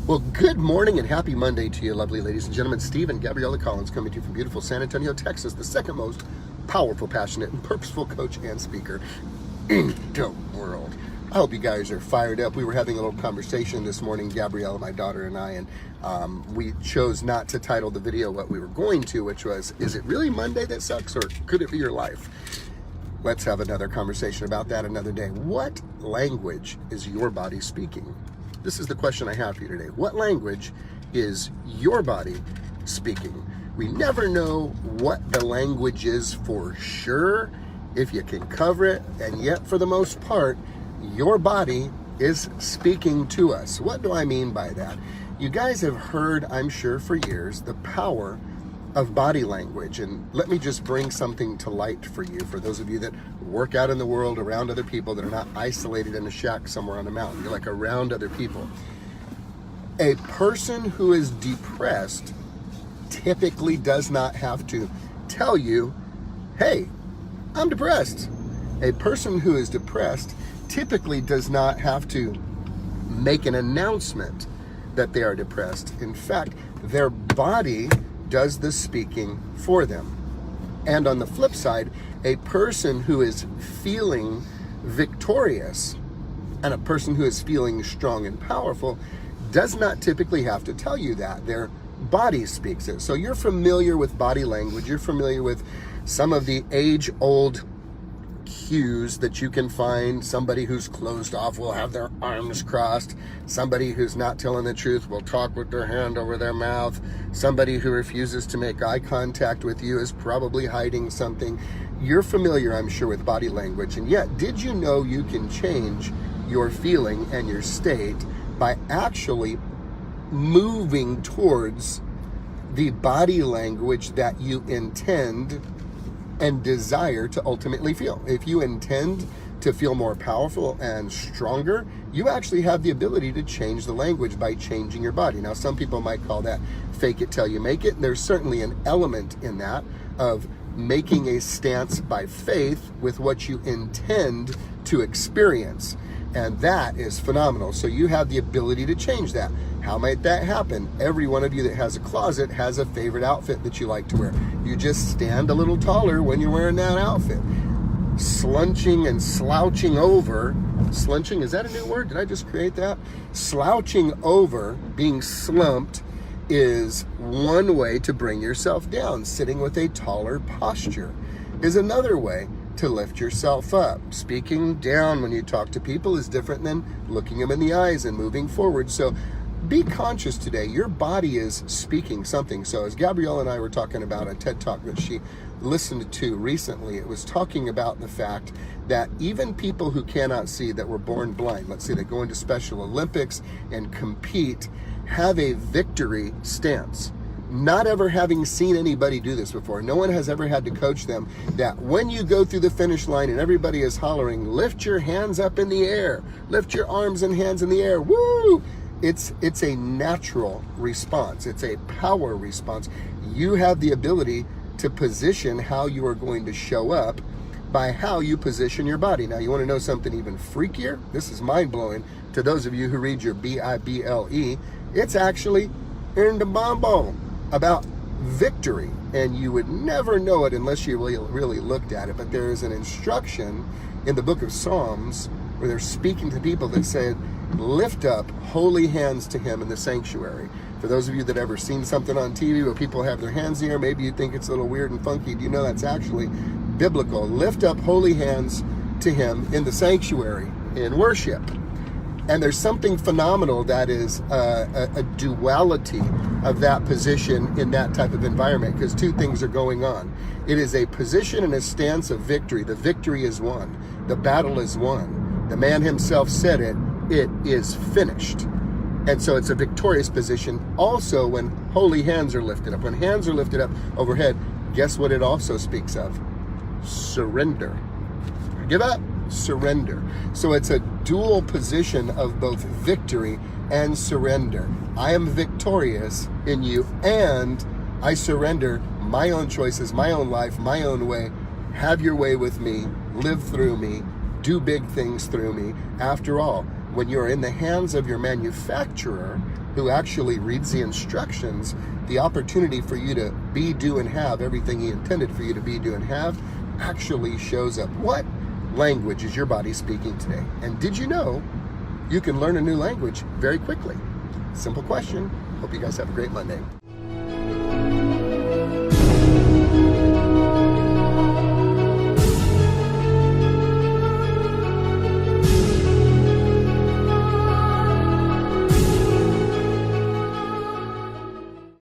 Well, good morning and happy Monday to you, lovely ladies and gentlemen. Steve and Gabriella Collins coming to you from beautiful San Antonio, Texas, the second most powerful, passionate, and purposeful coach and speaker in the world. I hope you guys are fired up. We were having a little conversation this morning, Gabriella, my daughter, and I, and we chose not to title the video what we were going to, which was, is it really Monday that sucks, or could it be your life? Let's have another conversation about that another day. What language is your body speaking? This is the question I have for you today. What language is your body speaking? We never know what the language is for sure, if you can cover it, and yet for the most part, your body is speaking to us. What do I mean by that? You guys have heard, I'm sure for years, the power of body language. And let me just bring something to light for you, for those of you that work out in the world around other people, that are not isolated in a shack somewhere on a mountain. You're like around other people. A person who is depressed typically does not have to tell you, hey, I'm depressed. A person who is depressed typically does not have to make an announcement that they are depressed. In fact, their body does the speaking for them. And on the flip side, a person who is feeling victorious and a person who is feeling strong and powerful does not typically have to tell you that. Their body speaks it. So you're familiar with body language. You're familiar with some of the age-old cues that you can find. Somebody who's closed off will have their arms crossed. Somebody who's not telling the truth will talk with their hand over their mouth. Somebody who refuses to make eye contact with you is probably hiding something. You're familiar, I'm sure, with body language. And yet, did you know you can change your feeling and your state by actually moving towards the body language that you intend and desire to ultimately feel? If you intend to feel more powerful and stronger, you actually have the ability to change the language by changing your body. Now, some people might call that fake it till you make it. There's certainly an element in that of making a stance by faith with what you intend to experience. And that is phenomenal. So you have the ability to change that. How might that happen? Every one of you that has a closet has a favorite outfit that you like to wear. You just stand a little taller when you're wearing that outfit. Slunching and slouching over. Slunching, is that a new word? Did I just create that? Slouching over, being slumped, is one way to bring yourself down. Sitting with a taller posture is another way to lift yourself up. Speaking down when you talk to people is different than looking them in the eyes and moving forward. So be conscious today. Your body is speaking something. So as Gabrielle and I were talking about a TED Talk that she listened to recently, it was talking about the fact that even people who cannot see, that were born blind, let's say they go into Special Olympics and compete, have a victory stance. Not ever having seen anybody do this before. No one has ever had to coach them that when you go through the finish line and everybody is hollering, lift your hands up in the air, lift your arms and hands in the air, woo! It's a natural response. It's a power response. You have the ability to position how you are going to show up by how you position your body. Now, you want to know something even freakier? This is mind-blowing to those of you who read your Bible. It's actually in the Bible about victory, and you would never know it unless you really looked at it. But there is an instruction in the book of Psalms where they're speaking to people that said, lift up holy hands to him in the sanctuary. For those of you that ever seen something on TV where people have their hands in the air, maybe you think it's a little weird and funky. Do you know that's actually biblical? Lift up holy hands to him in the sanctuary in worship. And there's something phenomenal that is a duality of that position in that type of environment, because two things are going on. It is a position and a stance of victory. The victory is won. The battle is won. The man himself said it. It is finished. And so it's a victorious position. Also, when holy hands are lifted up, when hands are lifted up overhead, guess what it also speaks of? Surrender. Give up. Surrender. So it's a dual position of both victory and surrender. I am victorious in you, and I surrender my own choices, my own life, my own way. Have your way with me. Live through me. Do big things through me. After all, when you're in the hands of your manufacturer, who actually reads the instructions, the opportunity for you to be, do, and have everything he intended for you to be, do, and have actually shows up. What language is your body speaking today? And did you know you can learn a new language very quickly? Simple question. Hope you guys have a great Monday.